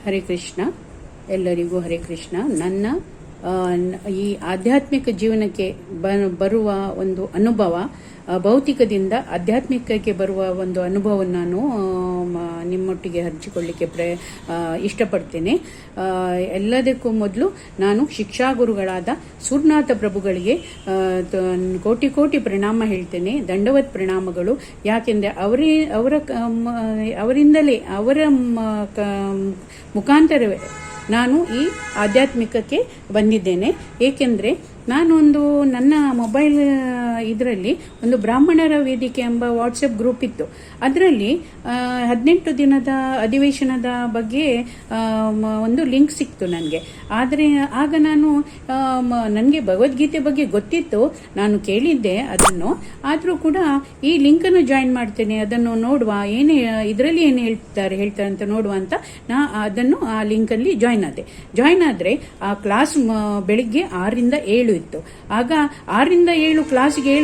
ಹರೇ ಕೃಷ್ಣ. ಎಲ್ಲರಿಗೂ ಹರೇ ಕೃಷ್ಣ. ನನ್ನ ಈ ಆಧ್ಯಾತ್ಮಿಕ ಜೀವನಕ್ಕೆ ಬರುವ ಒಂದು ಅನುಭವ, ಭೌತಿಕದಿಂದ ಆಧ್ಯಾತ್ಮಿಕಕ್ಕೆ ಬರುವ ಒಂದು ಅನುಭವವನ್ನು ನಾನು ನಿಮ್ಮೊಟ್ಟಿಗೆ ಹಂಚಿಕೊಳ್ಳಿಕ್ಕೆ ಇಷ್ಟಪಡ್ತೇನೆ. ಎಲ್ಲದಕ್ಕೂ ಮೊದಲು ನಾನು ಶಿಕ್ಷಾಗುರುಗಳಾದ ಸೂರ್ನಾಥ ಪ್ರಭುಗಳಿಗೆ ಕೋಟಿ ಕೋಟಿ ಪ್ರಣಾಮ ಹೇಳ್ತೇನೆ, ದಂಡವತ್ ಪ್ರಣಾಮಗಳು. ಯಾಕೆಂದರೆ ಅವರಿಂದಲೇ ಅವರ ಮುಖಾಂತರವೇ ನಾನು ಈ ಆಧ್ಯಾತ್ಮಿಕಕ್ಕೆ ಬಂದಿದ್ದೇನೆ. ಏಕೆಂದರೆ ನಾನೊಂದು ನನ್ನ ಮೊಬೈಲ್ ಇದರಲ್ಲಿ ಒಂದು ಬ್ರಾಹ್ಮಣರ ವೇದಿಕೆ ಎಂಬ ವಾಟ್ಸಪ್ ಗ್ರೂಪ್ ಇತ್ತು. ಅದರಲ್ಲಿ 18 ದಿನದ ಅಧಿವೇಶನದ ಬಗ್ಗೆ ಒಂದು ಲಿಂಕ್ ಸಿಕ್ತು ನನಗೆ. ಆದರೆ ಆಗ ನನಗೆ ಭಗವದ್ಗೀತೆ ಬಗ್ಗೆ ಗೊತ್ತಿತ್ತು, ನಾನು ಕೇಳಿದ್ದೆ ಅದನ್ನು. ಆದರೂ ಕೂಡ ಈ ಲಿಂಕನ್ನು ಜಾಯಿನ್ ಮಾಡ್ತೇನೆ, ಅದನ್ನು ನೋಡುವ, ಇದರಲ್ಲಿ ಏನು ಹೇಳ್ತಾರೆ ಅಂತ ನೋಡುವ ಅಂತ ಅದನ್ನು ಆ ಲಿಂಕಲ್ಲಿ ಜಾಯಿನ್ ಆದರೆ ಆ ಕ್ಲಾಸ್ ಬೆಳಿಗ್ಗೆ 6 ರಿಂದ 7 ಇತ್ತು. ಆಗ 6 ರಿಂದ 7 ಕ್ಲಾಸ್ಗೆ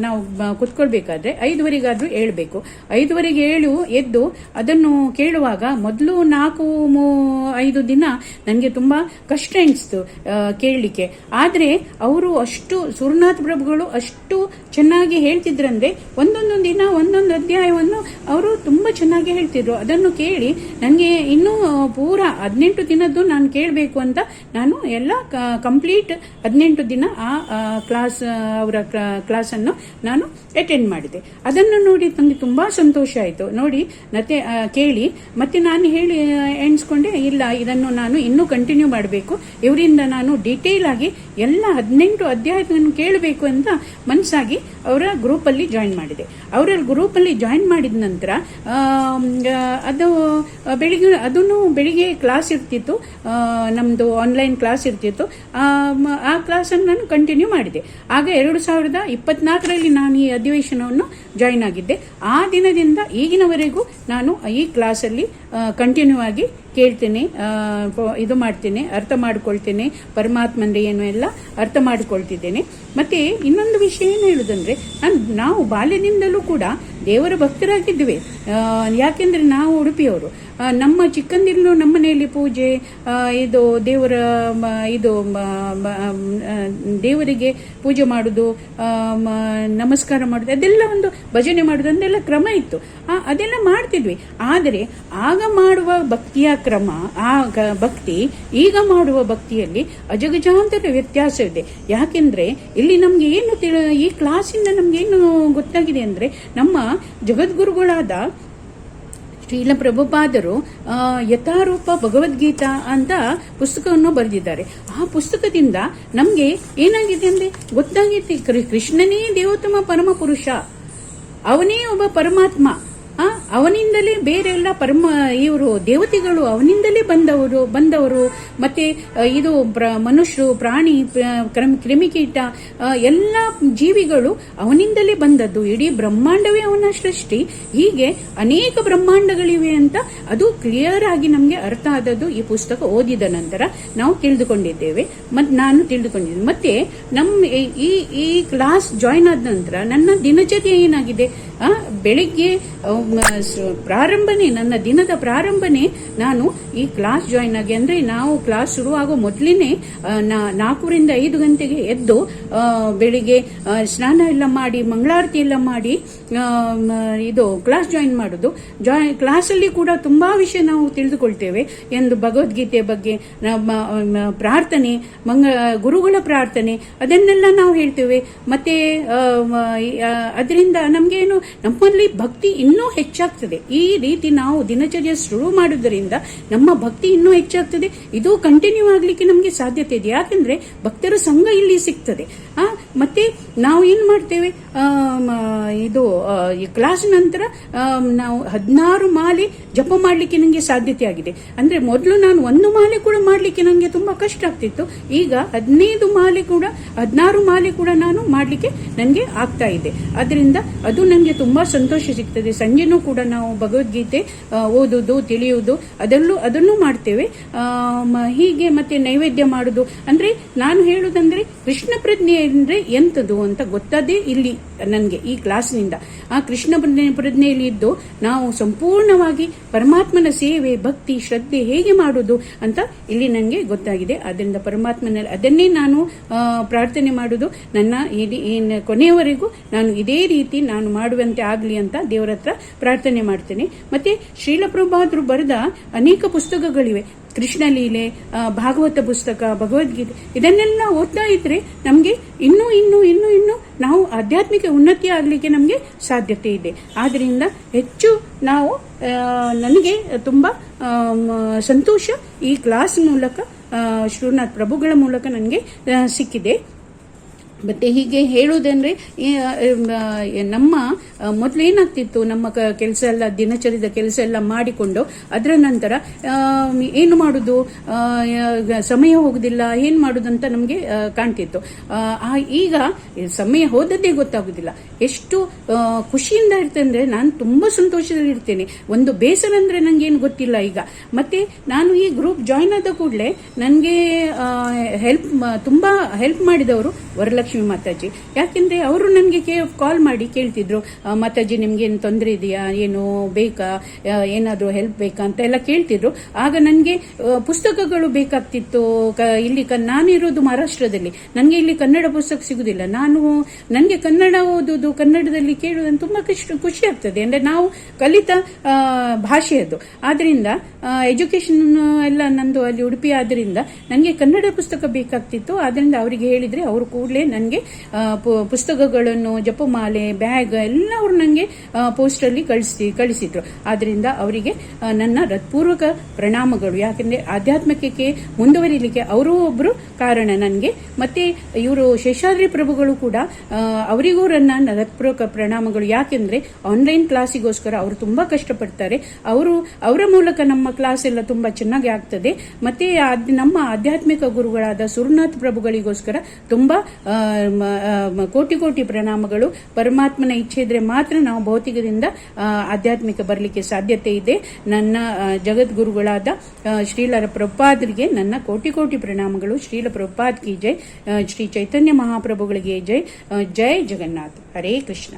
ನಾವು ಕುತ್ಕೊಳ್ಬೇಕಾದ್ರೆ 5:15 ಏಳಬೇಕು. 5:15 ಎದ್ದು ಅದನ್ನು ಕೇಳುವಾಗ ಮೊದಲು 4-5 ದಿನ ನನಗೆ ತುಂಬಾ ಕಷ್ಟ ಎನಿಸ್ತು ಕೇಳಲಿಕ್ಕೆ. ಆದರೆ ಅವರು ಅಷ್ಟು ಸೂರ್ನಾಥ ಪ್ರಭುಗಳು ಅಷ್ಟು ಚೆನ್ನಾಗಿ ಹೇಳ್ತಿದ್ರಂದ್ರೆ ಒಂದೊಂದು ದಿನ ಒಂದೊಂದು ಅಧ್ಯಾಯವನ್ನು ಅವರು ತುಂಬಾ ಚೆನ್ನಾಗಿ ಹೇಳ್ತಿದ್ರು. ಅದನ್ನು ಕೇಳಿ ನನಗೆ ಇನ್ನೂ ಪೂರಾ 18 ದಿನದ್ದು ನಾನು ಕೇಳಬೇಕು ಅಂತ ನಾನು ಎಲ್ಲ ಕಂಪ್ಲೀಟ್ 18 ದಿನ ಆ ಅವರ ಕ್ಲಾಸನ್ನು ನಾನು ಅಟೆಂಡ್ ಮಾಡಿದೆ. ಅದನ್ನು ನೋಡಿ ನನಗೆ ತುಂಬಾ ಸಂತೋಷ ಆಯಿತು. ನೋಡಿ ಮತ್ತೆ ಕೇಳಿ ಮತ್ತೆ ನಾನು ಹೇಳಿ ಎಣಿಸ್ಕೊಂಡೆ, ಇಲ್ಲ ಇದನ್ನು ನಾನು ಇನ್ನೂ ಕಂಟಿನ್ಯೂ ಮಾಡಬೇಕು, ಇವರಿಂದ ನಾನು ಡೀಟೇಲ್ ಆಗಿ ಎಲ್ಲ 18 ಅಧ್ಯಾಯಗಳನ್ನು ಕೇಳಬೇಕು ಅಂತ ಮನಸ್ಸಾಗಿ ಅವರ ಗ್ರೂಪಲ್ಲಿ ಜಾಯಿನ್ ಮಾಡಿದೆ. ಅವರ ಗ್ರೂಪಲ್ಲಿ ಜಾಯಿನ್ ಮಾಡಿದ ನಂತರ ಅದನ್ನು ಬೆಳಿಗ್ಗೆ ಕ್ಲಾಸ್ ಇರ್ತಿತ್ತು, ನಮ್ಮದು ಆನ್ಲೈನ್ ಕ್ಲಾಸ್ ಇರ್ತಿತ್ತು. ಆ ಕ್ಲಾಸನ್ನು ನಾನು ಕಂಟಿನ್ಯೂ ಮಾಡಿದೆ. ಆಗ 2024ರಲ್ಲಿ ನಾನು ಈ ಅಧಿವೇಶನವನ್ನು ಜಾಯಿನ್ ಆಗಿದ್ದೆ. ಆ ದಿನದಿಂದ ಈಗಿನವರೆಗೂ ನಾನು ಈ ಕ್ಲಾಸಲ್ಲಿ ಕಂಟಿನ್ಯೂ ಆಗಿ ಕೇಳ್ತೇನೆ, ಇದು ಮಾಡ್ತೇನೆ, ಅರ್ಥ ಮಾಡಿಕೊಳ್ತೇನೆ. ಪರಮಾತ್ಮಂದ್ರೆ ಏನು ಎಲ್ಲ ಅರ್ಥ ಮಾಡಿಕೊಳ್ತಿದ್ದೇನೆ. ಮತ್ತೆ ಇನ್ನೊಂದು ವಿಷಯ ಏನು ಹೇಳುದಂದ್ರೆ, ನಾವು ಬಾಲ್ಯದಿಂದಲೂ ಕೂಡ ದೇವರ ಭಕ್ತರಾಗಿದ್ದೇವೆ. ಯಾಕೆಂದ್ರೆ ನಾವು ಉಡುಪಿಯವರು. ನಮ್ಮ ಚಿಕ್ಕಂದಿರಲು ನಮ್ಮ ಮನೆಯಲ್ಲಿ ಪೂಜೆ, ಇದು ದೇವರಿಗೆ ಪೂಜೆ ಮಾಡುದು, ನಮಸ್ಕಾರ ಮಾಡುದು, ಅದೆಲ್ಲ ಒಂದು ಭಜನೆ ಮಾಡುದು, ಅದೆಲ್ಲ ಕ್ರಮ ಇತ್ತು. ಅದೆಲ್ಲ ಮಾಡ್ತಿದ್ವಿ. ಆದರೆ ಆಗ ಮಾಡುವ ಭಕ್ತಿಯ ಕ್ರಮ, ಆ ಭಕ್ತಿ ಈಗ ಮಾಡುವ ಭಕ್ತಿಯಲ್ಲಿ ಅಜಗಜಾಂತರ ವ್ಯತ್ಯಾಸವಿದೆ. ಯಾಕೆಂದ್ರೆ ಇಲ್ಲಿ ನಮ್ಗೆ ಈ ಕ್ಲಾಸಿಂದ ನಮ್ಗೆ ಏನು ಗೊತ್ತಾಗಿದೆ ಅಂದ್ರೆ, ನಮ್ಮ ಜಗದ್ಗುರುಗಳಾದ ಶ್ರೀಲ ಪ್ರಭುಪಾದರು ಯಥಾರೂಪ ಭಗವದ್ಗೀತಾ ಅಂತ ಪುಸ್ತಕವನ್ನು ಬರೆದಿದ್ದಾರೆ. ಆ ಪುಸ್ತಕದಿಂದ ನಮ್ಗೆ ಏನಾಗಿದೆ ಅಂದ್ರೆ ಗೊತ್ತಾಗಿದೆ, ಕೃಷ್ಣನೇ ದೇವೋತ್ತಮ ಪರಮ ಪುರುಷ, ಅವನೇ ಒಬ್ಬ ಪರಮಾತ್ಮ. ಅವನಿಂದಲೇ ಬೇರೆಲ್ಲ ಇವರು ದೇವತೆಗಳು ಅವನಿಂದಲೇ ಬಂದವರು. ಮತ್ತೆ ಇದು ಮನುಷ್ಯರು, ಪ್ರಾಣಿ, ಕ್ರಿಮಿಕೀಟ ಎಲ್ಲ ಜೀವಿಗಳು ಅವನಿಂದಲೇ ಬಂದದ್ದು. ಇಡೀ ಬ್ರಹ್ಮಾಂಡವೇ ಅವನ ಸೃಷ್ಟಿ. ಹೀಗೆ ಅನೇಕ ಬ್ರಹ್ಮಾಂಡಗಳಿವೆ ಅಂತ ಅದು ಕ್ಲಿಯರ್ ಆಗಿ ನಮಗೆ ಅರ್ಥ ಆದದ್ದು ಈ ಪುಸ್ತಕ ಓದಿದ ನಂತರ ನಾವು ತಿಳಿದುಕೊಂಡಿದ್ದೇವೆ. ನಾನು ತಿಳಿದುಕೊಂಡಿದ್ದೇನೆ. ಮತ್ತೆ ಈ ಕ್ಲಾಸ್ ಜಾಯಿನ್ ಆದ ನಂತರ ನನ್ನ ದಿನಚರ್ಯ ಏನಾಗಿದೆ, ಬೆಳಿಗ್ಗೆ ನನ್ನ ದಿನದ ಪ್ರಾರಂಭನೇ ನಾನು ಈ ಕ್ಲಾಸ್ ಜಾಯಿನ್ ಆಗಿ, ಅಂದ್ರೆ ನಾವು ಕ್ಲಾಸ್ ಶುರುವಾಗೋ ಮೊದಲಿನೇ 4 ರಿಂದ 5 ಗಂಟೆಗೆ ಎದ್ದು ಬೆಳಿಗ್ಗೆ ಸ್ನಾನ ಎಲ್ಲ ಮಾಡಿ, ಮಂಗಳಾರತಿ ಎಲ್ಲ ಮಾಡಿ ಇದು ಕ್ಲಾಸ್ ಜಾಯಿನ್ ಮಾಡುದು. ಕ್ಲಾಸಲ್ಲಿ ಕೂಡ ತುಂಬಾ ವಿಷಯ ನಾವು ತಿಳಿದುಕೊಳ್ತೇವೆ. ಎಂದು ಭಗವದ್ಗೀತೆ ಬಗ್ಗೆ ಪ್ರಾರ್ಥನೆ, ಗುರುಗಳ ಪ್ರಾರ್ಥನೆ, ಅದನ್ನೆಲ್ಲ ನಾವು ಹೇಳ್ತೇವೆ. ಮತ್ತೆ ಅದರಿಂದ ನಮ್ಗೇನು, ನಮ್ಮಲ್ಲಿ ಭಕ್ತಿ ಇನ್ನೂ ಹೆಚ್ಚಾಗ್ತದೆ. ಈ ರೀತಿ ನಾವು ದಿನಚರ್ಯ ಶುರು ಮಾಡುವುದರಿಂದ ನಮ್ಮ ಭಕ್ತಿ ಇನ್ನೂ ಹೆಚ್ಚಾಗ್ತದೆ. ಇದು ಕಂಟಿನ್ಯೂ ಆಗ್ಲಿಕ್ಕೆ ನಮಗೆ ಸಾಧ್ಯತೆ ಇದೆ. ಯಾಕಂದ್ರೆ ಭಕ್ತರ ಸಂಘ ಇಲ್ಲಿ ಸಿಗ್ತದೆ. ಮತ್ತೆ ನಾವು ಏನ್ ಮಾಡ್ತೇವೆ, ಈ ಕ್ಲಾಸ್ ನಂತರ ನಾವು 16 ಮಾಲೆ ಜಪ ಮಾಡ್ಲಿಕ್ಕೆ ನನಗೆ ಸಾಧ್ಯತೆ ಆಗಿದೆ. ಅಂದ್ರೆ ಮೊದಲು ನಾನು 1 ಮಾಲೆ ಕೂಡ ಮಾಡ್ಲಿಕ್ಕೆ ನನಗೆ ತುಂಬಾ ಕಷ್ಟ ಆಗ್ತಿತ್ತು. ಈಗ 16 ಮಾಲೆ ಕೂಡ ನಾನು ಮಾಡ್ಲಿಕ್ಕೆ ನನಗೆ ಆಗ್ತಾ ಇದೆ. ಅದರಿಂದ ಅದು ನನಗೆ ನಮಗೆ ತುಂಬಾ ಸಂತೋಷ ಸಿಗ್ತದೆ. ಸಂಜೆನೂ ಕೂಡ ನಾವು ಭಗವದ್ಗೀತೆ ಓದುದು, ತಿಳಿಯುವುದು ಅದನ್ನು ಮಾಡ್ತೇವೆ. ಹೀಗೆ ಮತ್ತೆ ನೈವೇದ್ಯ ಮಾಡುದು. ಅಂದ್ರೆ ನಾನು ಹೇಳುದಂದ್ರೆ ಕೃಷ್ಣ ಪ್ರಜ್ಞೆ ಅಂದ್ರೆ ಎಂತದು ಅಂತ ಗೊತ್ತದೇ ಇಲ್ಲಿ ನನಗೆ ಈ ಕ್ಲಾಸ್ನಿಂದ. ಆ ಕೃಷ್ಣ ಪ್ರಜ್ಞೆಯಲ್ಲಿ ಇದ್ದು ನಾವು ಸಂಪೂರ್ಣವಾಗಿ ಪರಮಾತ್ಮನ ಸೇವೆ, ಭಕ್ತಿ, ಶ್ರದ್ಧೆ ಹೇಗೆ ಮಾಡುದು ಅಂತ ಇಲ್ಲಿ ನನಗೆ ಗೊತ್ತಾಗಿದೆ. ಅದರಿಂದ ಪರಮಾತ್ಮನಲ್ಲಿ ಅದನ್ನೇ ನಾನು ಪ್ರಾರ್ಥನೆ ಮಾಡುದು. ನನ್ನ ಕೊನೆಯವರೆಗೂ ನಾನು ಇದೇ ರೀತಿ ನಾನು ಮಾಡುವಂತೆ ಆಗ್ಲಿ ಅಂತ ದೇವರ ಹತ್ರ ಪ್ರಾರ್ಥನೆ ಮಾಡ್ತೇನೆ. ಮತ್ತೆ ಶ್ರೀಲ ಪ್ರಭುಪಾದರು ಬರೆದ ಅನೇಕ ಪುಸ್ತಕಗಳಿವೆ. ಕೃಷ್ಣ ಲೀಲೆ, ಭಾಗವತ ಪುಸ್ತಕ, ಭಗವದ್ಗೀತೆ, ಇದನ್ನೆಲ್ಲ ಓದ್ತಾ ಇದ್ರೆ ನಮಗೆ ಇನ್ನೂ ಇನ್ನೂ ಇನ್ನೂ ಇನ್ನೂ ನಾವು ಆಧ್ಯಾತ್ಮಿಕ ಉನ್ನತಿ ಆಗ್ಲಿಕ್ಕೆ ನಮಗೆ ಸಾಧ್ಯತೆ ಇದೆ. ಆದ್ರಿಂದ ಹೆಚ್ಚು ನಾವು ನನಗೆ ತುಂಬಾ ಸಂತೋಷ ಈ ಕ್ಲಾಸ್ ಮೂಲಕ, ಶ್ರೀನಾಥ್ ಪ್ರಭುಗಳ ಮೂಲಕ ನನಗೆ ಸಿಕ್ಕಿದೆ. ಮತ್ತೆ ಹೀಗೆ ಹೇಳುವುದಂದ್ರೆ ನಮ್ಮ ಮೊದಲೇನಾಗ್ತಿತ್ತು, ನಮ್ಮ ಕೆಲಸ ಎಲ್ಲ, ದಿನಚರಿದ ಕೆಲಸ ಎಲ್ಲ ಮಾಡಿಕೊಂಡು ಅದರ ನಂತರ ಏನು ಮಾಡುದು, ಸಮಯ ಹೋಗುದಿಲ್ಲ, ಏನ್ ಮಾಡುದಂತ ನಮಗೆ ಕಾಣ್ತಿತ್ತು. ಈಗ ಸಮಯ ಹೋದದ್ದೇ ಗೊತ್ತಾಗುದಿಲ್ಲ. ಎಷ್ಟು ಖುಷಿಯಿಂದ ಇರ್ತೇನೆ, ನಾನು ತುಂಬಾ ಸಂತೋಷದಲ್ಲಿ ಇರ್ತೇನೆ. ಒಂದು ಬೇಸರ ಅಂದ್ರೆ ನಂಗೇನು ಗೊತ್ತಿಲ್ಲ ಈಗ. ಮತ್ತೆ ನಾನು ಈ ಗ್ರೂಪ್ ಜಾಯಿನ್ ಆದ ಕೂಡಲೇ ನನಗೆ ತುಂಬಾ ಹೆಲ್ಪ್ ಮಾಡಿದವರು ವರಲಕ್ಷ್ಮಿ ಮಾತಾಜಿ. ಯಾಕೆಂದ್ರೆ ಅವರು ನನಗೆ ಕಾಲ್ ಮಾಡಿ ಕೇಳ್ತಿದ್ರು, ಮಾತಾಜಿ ನಿಮ್ಗೆ ಏನು ತೊಂದರೆ ಇದೆಯಾ, ಏನು ಬೇಕಾ, ಏನಾದ್ರು ಹೆಲ್ಪ್ ಬೇಕಾ ಅಂತ ಎಲ್ಲ ಕೇಳ್ತಿದ್ರು. ಆಗ ನನಗೆ ಪುಸ್ತಕಗಳು ಬೇಕಾಗ್ತಿತ್ತು. ಇಲ್ಲಿ ನಾನಿರೋದು ಮಹಾರಾಷ್ಟ್ರದಲ್ಲಿ, ನನಗೆ ಇಲ್ಲಿ ಕನ್ನಡ ಪುಸ್ತಕ ಸಿಗುದಿಲ್ಲ. ನನಗೆ ಕನ್ನಡ ಓದುದು, ಕನ್ನಡದಲ್ಲಿ ಕೇಳುವುದನ್ನು ತುಂಬಾ ಖುಷಿ ಆಗ್ತದೆ. ಅಂದ್ರೆ ನಾವು ಕಲಿತ ಭಾಷೆ ಅದು. ಆದ್ರಿಂದ ಎಜುಕೇಶನ್ ಎಲ್ಲ ನಂದು ಅಲ್ಲಿ ಉಡುಪಿ ಆದ್ರಿಂದ ನನಗೆ ಕನ್ನಡ ಪುಸ್ತಕ ಬೇಕಾಗ್ತಿತ್ತು. ಆದ್ರಿಂದ ಅವರಿಗೆ ಹೇಳಿದ್ರೆ ಅವರು ಕೂಡಲೇ ನನಗೆ ಪುಸ್ತಕಗಳನ್ನು, ಜಪಮಾಲೆ, ಬ್ಯಾಗ್ ಎಲ್ಲ ಅವರು ನನಗೆ ಪೋಸ್ಟ್ ಅಲ್ಲಿ ಕಳಿಸಿದ್ರು. ಆದ್ರಿಂದ ಅವರಿಗೆ ನನ್ನ ಹೃತ್ಪೂರ್ವಕ ಪ್ರಣಾಮಗಳು. ಯಾಕಂದ್ರೆ ಆಧ್ಯಾತ್ಮಿಕಕ್ಕೆ ಮುಂದುವರಿಲಿಕ್ಕೆ ಅವರು ಒಬ್ರು ಕಾರಣ ನನಗೆ. ಮತ್ತೆ ಇವರು ಶೇಷಾದ್ರಿ ಪ್ರಭುಗಳು ಕೂಡ, ಅವರಿಗೂ ನನ್ನ ಹೃತ್ಪೂರ್ವಕ ಪ್ರಣಾಮಗಳು. ಯಾಕೆಂದ್ರೆ ಆನ್ಲೈನ್ ಕ್ಲಾಸಿಗೋಸ್ಕರ ಅವರು ತುಂಬಾ ಕಷ್ಟಪಡ್ತಾರೆ. ಅವರ ಮೂಲಕ ನಮ್ಮ ಕ್ಲಾಸ್ ಎಲ್ಲ ತುಂಬಾ ಚೆನ್ನಾಗಿ ಆಗ್ತದೆ. ಮತ್ತೆ ನಮ್ಮ ಆಧ್ಯಾತ್ಮಿಕ ಗುರುಗಳಾದ ಸುರನಾಥ್ ಪ್ರಭುಗಳಿಗೋಸ್ಕರ ತುಂಬಾ ಕೋಟಿ ಕೋಟಿ ಪ್ರಣಾಮಗಳು. ಪರಮಾತ್ಮನ ಇಚ್ಛೆ ಇದ್ರೆ ಮಾತ್ರ ನಾವು ಭೌತಿಕದಿಂದ ಆಧ್ಯಾತ್ಮಿಕ ಬರಲಿಕ್ಕೆ ಸಾಧ್ಯತೆ ಇದೆ. ನನ್ನ ಜಗದ್ಗುರುಗಳಾದ ಶ್ರೀಲ ಪ್ರಭುಪಾದರಿಗೆ ನನ್ನ ಕೋಟಿ ಕೋಟಿ ಪ್ರಣಾಮಗಳು. ಶ್ರೀಲ ಪ್ರಭುಪಾದ್ ಕಿ ಜೈ. ಶ್ರೀ ಚೈತನ್ಯ ಮಹಾಪ್ರಭುಗಳಿಗೆ ಜೈ. ಜೈ ಜಗನ್ನಾಥ್. ಹರೇ ಕೃಷ್ಣ.